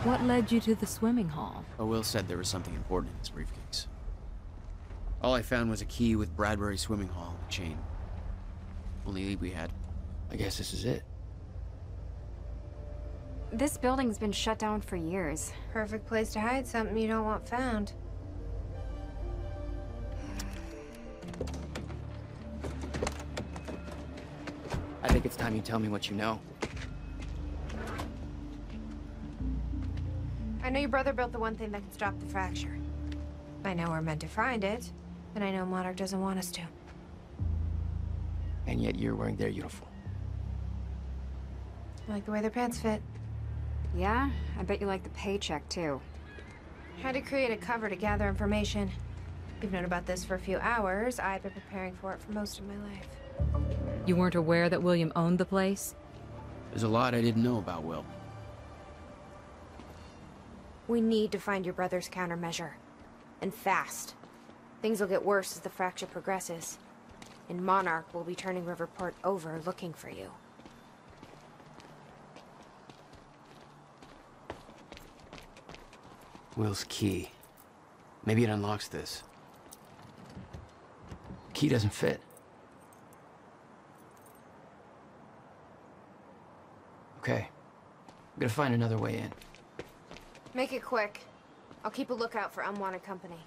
What led you to the swimming hall? Oh, Will said there was something important in his briefcase. All I found was a key with Bradbury Swimming Hall and a chain. Only lead we had. I guess this is it. This building's been shut down for years. Perfect place to hide something you don't want found. I think it's time you tell me what you know. I know your brother built the one thing that can stop the fracture. I know we're meant to find it, and I know Monarch doesn't want us to. And yet you're wearing their uniform. I like the way their pants fit. Yeah? I bet you like the paycheck, too. Had to create a cover to gather information. You've known about this for a few hours. I've been preparing for it for most of my life. You weren't aware that William owned the place? There's a lot I didn't know about Will. We need to find your brother's countermeasure. And fast. Things will get worse as the fracture progresses. And Monarch will be turning Riverport over looking for you. Will's key. Maybe it unlocks this. Key doesn't fit. Okay. I'm gonna find another way in. Make it quick. I'll keep a lookout for unwanted company.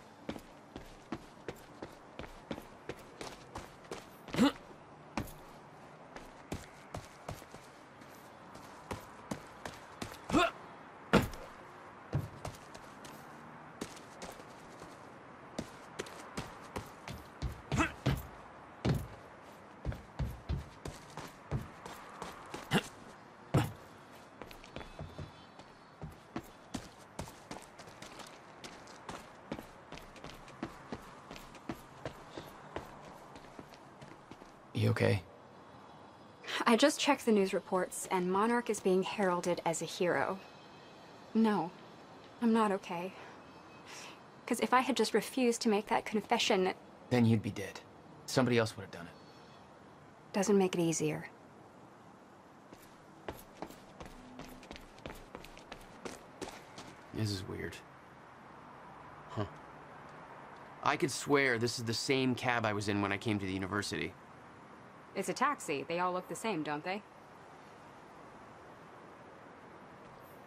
You okay? I just checked the news reports, and Monarch is being heralded as a hero. No, I'm not okay. Because if I had just refused to make that confession... Then you'd be dead. Somebody else would have done it. Doesn't make it easier. This is weird. Huh. I could swear this is the same cab I was in when I came to the university. It's a taxi. They all look the same, don't they?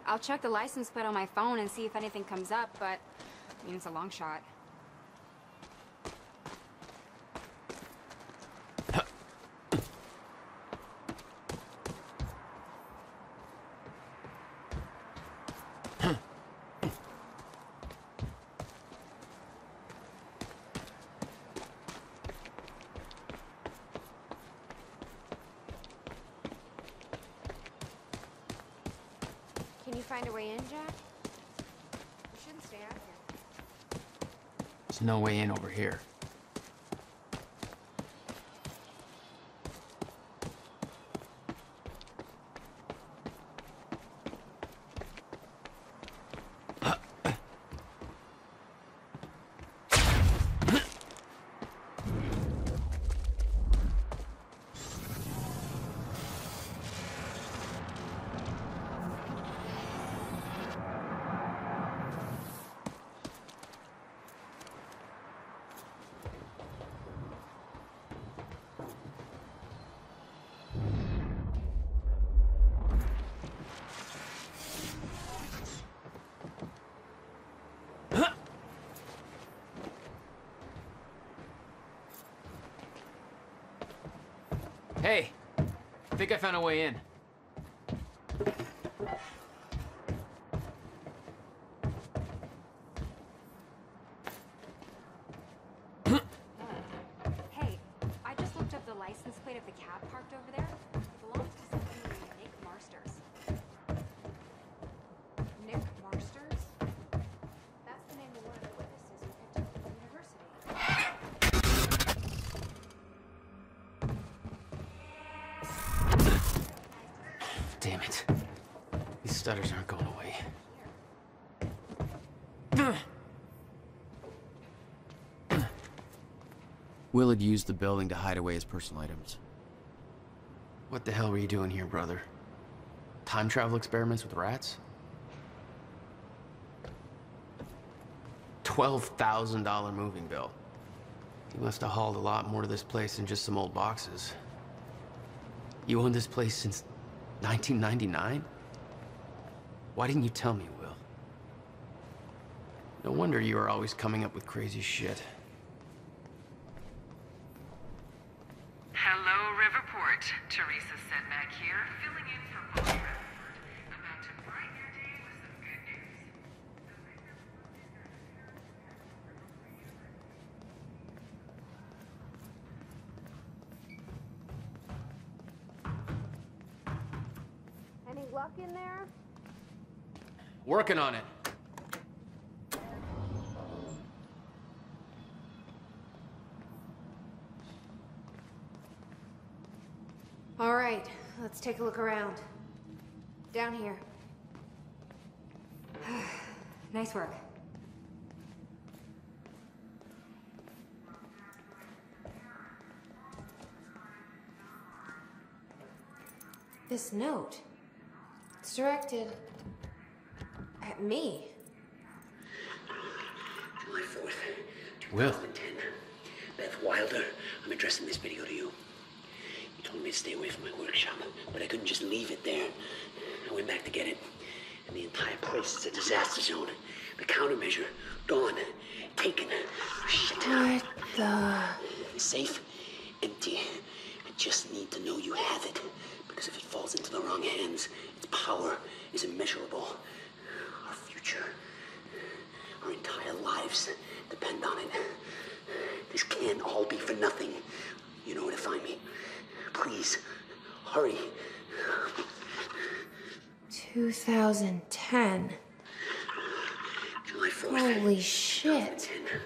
I'll check the license plate on my phone and see if anything comes up, but... I mean, it's a long shot. Can you find a way in, Jack? You shouldn't stay out here. There's no way in over here. Hey, I think I found a way in. Hey, I just looked up the license plate of the cab parked over there. It belongs to somebody named Nick Marsters. Nick Marsters? That's the name of one of the witnesses we picked up at the university. Damn it. These stutters aren't going away. Will had used the building to hide away his personal items. What the hell were you doing here, brother? Time travel experiments with rats? $12,000 moving bill. You must have hauled a lot more to this place than just some old boxes. You owned this place since 1999? Why didn't you tell me, Will? No wonder you were always coming up with crazy shit. Hello, Riverport. Teresa Sedmak here, filling in for Paul Redford. About to brighten your day with some good news. Any luck in there? Working on it. All right, let's take a look around. Down here. Nice work. This note. It's directed at me. July 4th, Will. 2010. Beth Wilder, I'm addressing this video to you. You told me to stay away from my workshop, but I couldn't just leave it there. I went back to get it, and the entire place is a disaster zone. The countermeasure, gone, taken. Shit. What the... Safe, empty. I just need to know you have it, because if it falls into the wrong hands, its power is immeasurable. Our future, our entire lives depend on it. This can't all be for nothing. You know where to find me. Please, hurry. 2010. July 4th. Holy shit. 2010.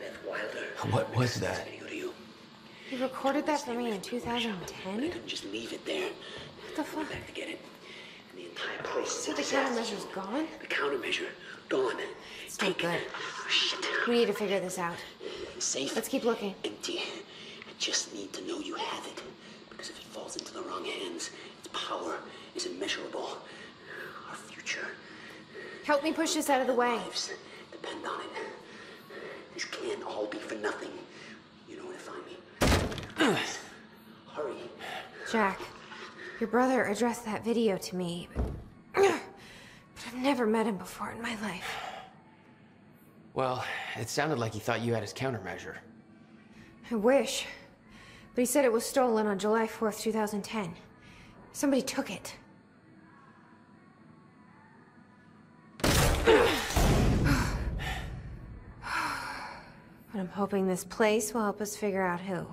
Beth Wilder. What was that? Video to you. You recorded that for me in But I 2010? couldn't just leave it there. What the I went fuck? back to get it. And the entire place is So a the disaster countermeasure's zone. gone? The countermeasure, gone. It's not Taken. good. Shit. We need to figure this out. Safe. Let's keep looking. Empty. I just need to know you have it. Because if it falls into the wrong hands, its power is immeasurable. Our future, Help me push this out of the way. lives depend on it. This can't all be for nothing. You know where to find me. Please, hurry. Jack, your brother addressed that video to me, but I've never met him before in my life. Well, it sounded like he thought you had his countermeasure. I wish. But he said it was stolen on July 4th, 2010. Somebody took it. But I'm hoping this place will help us figure out who.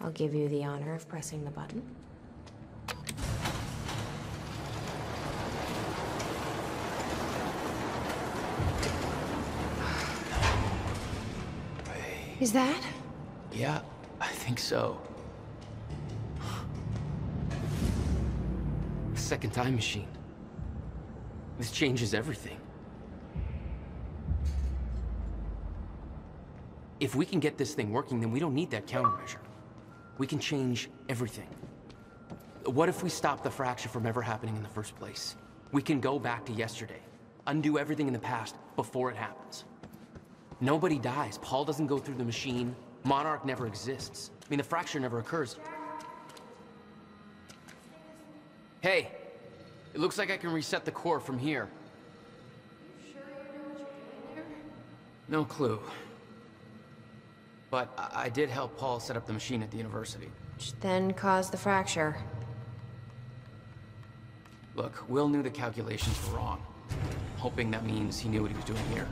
I'll give you the honor of pressing the button. Is that? Yeah, I think so. Second time machine. This changes everything. If we can get this thing working, then we don't need that countermeasure. We can change everything. What if we stop the fracture from ever happening in the first place? We can go back to yesterday, undo everything in the past before it happens. Nobody dies. Paul doesn't go through the machine. Monarch never exists. I mean, the fracture never occurs. Hey, it looks like I can reset the core from here. No clue. But I did help Paul set up the machine at the university. Which then caused the fracture. Look, Will knew the calculations were wrong. Hoping that means he knew what he was doing here.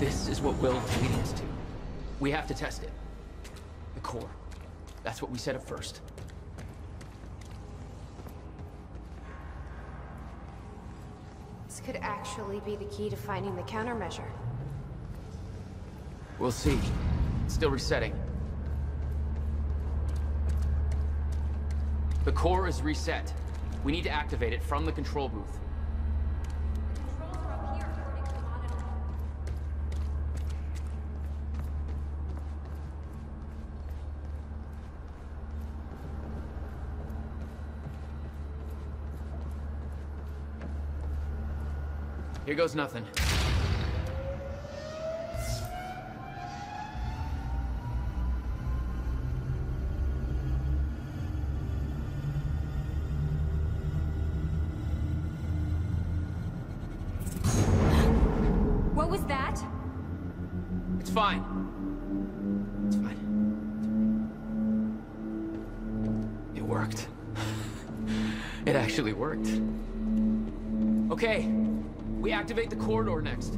This is what Will is leading us to. We have to test it. The core. That's what we set up first. This could actually be the key to finding the countermeasure. We'll see. It's still resetting. The core is reset. We need to activate it from the control booth. Controls are up here, according to the monitor. Here goes nothing. What was that? It's fine. It's fine. It worked. It actually worked. Okay, we activate the corridor next.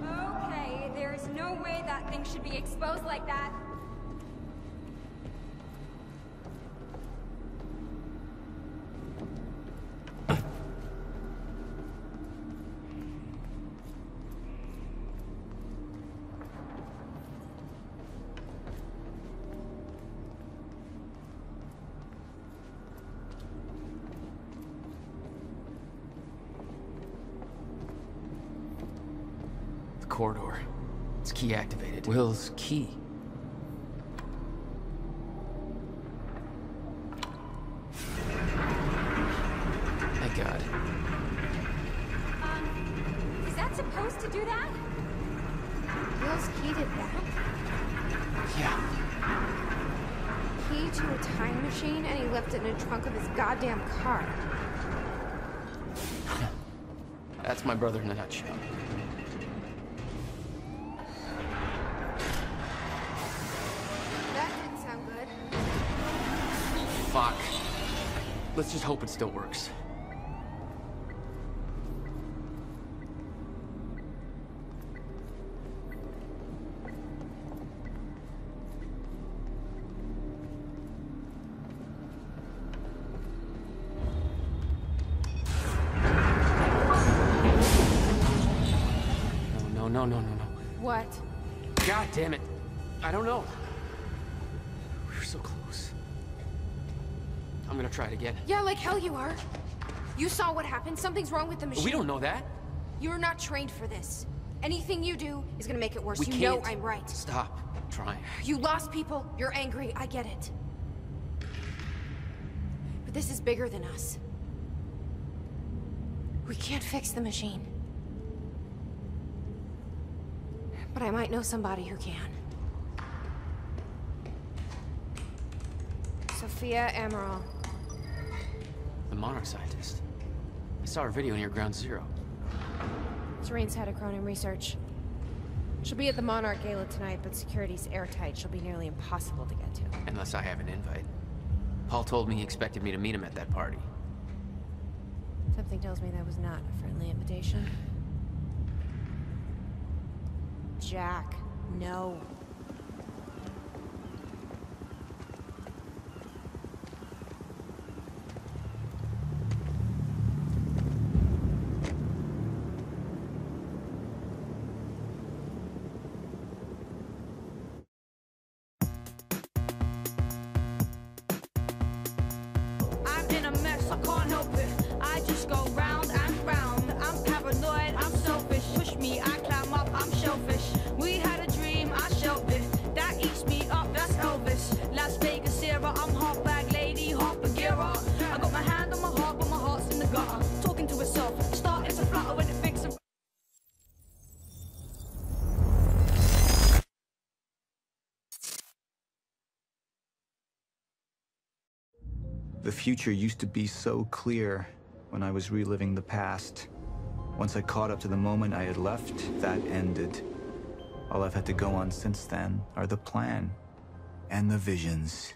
Okay, there's no way that thing should be exposed like that. Corridor. It's key activated. Will's key. Thank God. Is that supposed to do that? Will's key did that? Yeah. Key to a time machine, and he left it in the trunk of his goddamn car. That's my brother in a nutshell. That didn't sound good. Fuck. Let's just hope it still works. No. What? God damn it. I don't know. We were so close. I'm gonna try it again. Yeah, like hell you are. You saw what happened. Something's wrong with the machine. We don't know that. You're not trained for this. Anything you do is gonna make it worse. We You can't. know I'm right. Stop trying. You lost people. You're angry. I get it. But this is bigger than us. We can't fix the machine. But I might know somebody who can. Sophia Amaral. The Monarch scientist. I saw her video near Ground Zero. Serene's head of Cronin Research. She'll be at the Monarch Gala tonight, but security's airtight. She'll be nearly impossible to get to. Unless I have an invite. Paul told me he expected me to meet him at that party. Something tells me that was not a friendly invitation. Jack, no. I'm in a mess, I can't help it. I just go round and round. I'm paranoid, I'm selfish. Push me, I climb up, I'm shellfish. We had a dream, I shelved it. That eats me up, that's Elvis. Las Vegas era, I'm half bag lady, half Bagheera. I got my hand on my heart, but my heart's in the gutter. Talking to itself, starting to flutter when it thinks of. The future used to be so clear when I was reliving the past. Once I caught up to the moment I had left, that ended. All I've had to go on since then are the plan and the visions.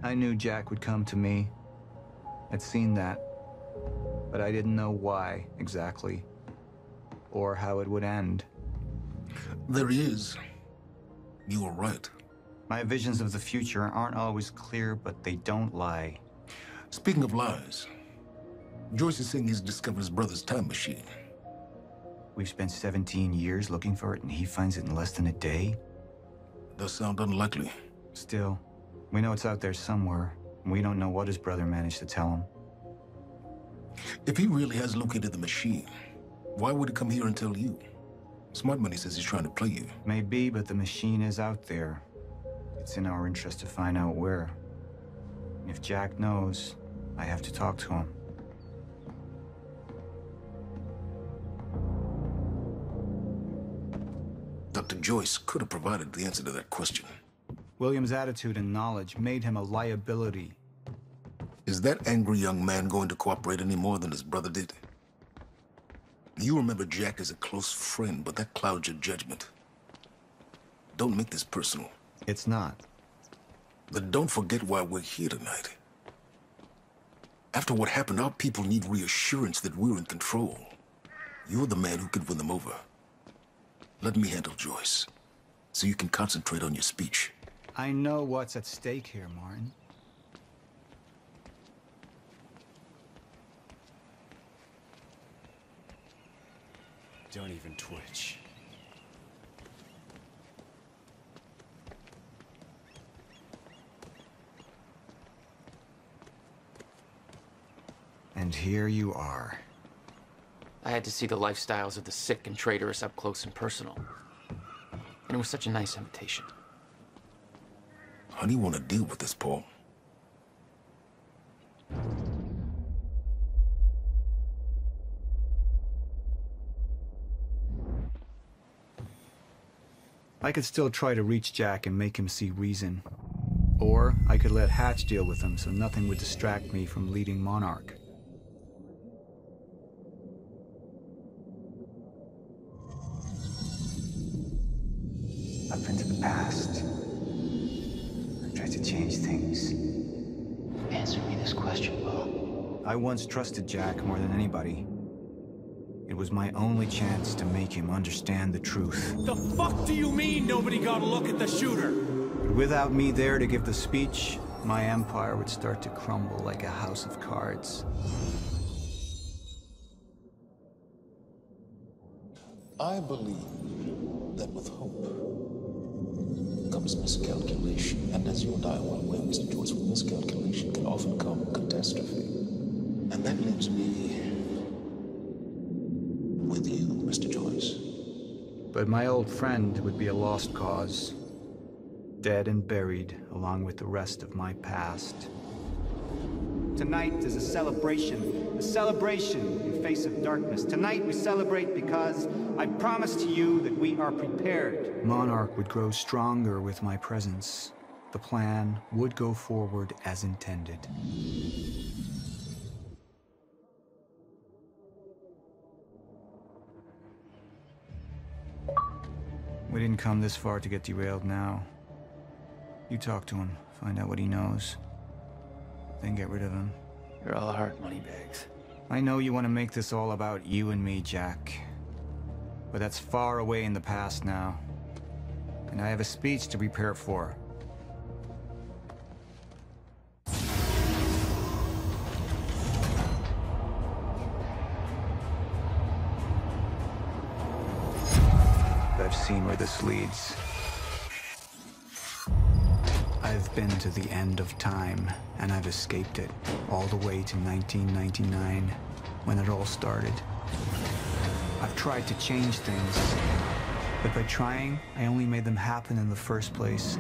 I knew Jack would come to me. I'd seen that, but I didn't know why exactly, or how it would end. There he is. You were right. My visions of the future aren't always clear, but they don't lie. Speaking of lies, Joyce is saying he's discovered his brother's time machine. We've spent 17 years looking for it, and he finds it in less than a day? Does sound unlikely. Still, we know it's out there somewhere, and we don't know what his brother managed to tell him. If he really has located the machine, why would he come here and tell you? Smart Money says he's trying to play you. Maybe, but the machine is out there. It's in our interest to find out where. If Jack knows, I have to talk to him. Dr. Joyce could have provided the answer to that question. William's attitude and knowledge made him a liability. Is that angry young man going to cooperate any more than his brother did? You remember Jack as a close friend, but that clouds your judgment. Don't make this personal. It's not. Then don't forget why we're here tonight. After what happened, our people need reassurance that we're in control. You're the man who could win them over. Let me handle Joyce, so you can concentrate on your speech. I know what's at stake here, Martin. Don't even twitch. And here you are. I had to see the lifestyles of the sick and traitorous up close and personal. And it was such a nice invitation. How do you want to deal with this, Paul? I could still try to reach Jack and make him see reason. Or I could let Hatch deal with him so nothing would distract me from leading Monarch. I've been to the past. I tried to change things. Answer me this question, Paul. I once trusted Jack more than anybody. It was my only chance to make him understand the truth. The fuck do you mean nobody got a look at the shooter? But without me there to give the speech, my empire would start to crumble like a house of cards. I believe that with hope comes miscalculation. And as you and I are well aware, Mr. Joyce, with miscalculation can often come catastrophe. And that leaves me with you, Mr. Joyce. But my old friend would be a lost cause. Dead and buried, along with the rest of my past. Tonight is a celebration in face of darkness. Tonight we celebrate because I promise to you that we are prepared. Monarch would grow stronger with my presence. The plan would go forward as intended. We didn't come this far to get derailed now. You talk to him, find out what he knows, then get rid of him. You're all heart, moneybags. I know you want to make this all about you and me, Jack. But that's far away in the past now. And I have a speech to prepare for. I've seen where this leads. I've been to the end of time, and I've escaped it, all the way to 1999, when it all started. I've tried to change things, but by trying, I only made them happen in the first place.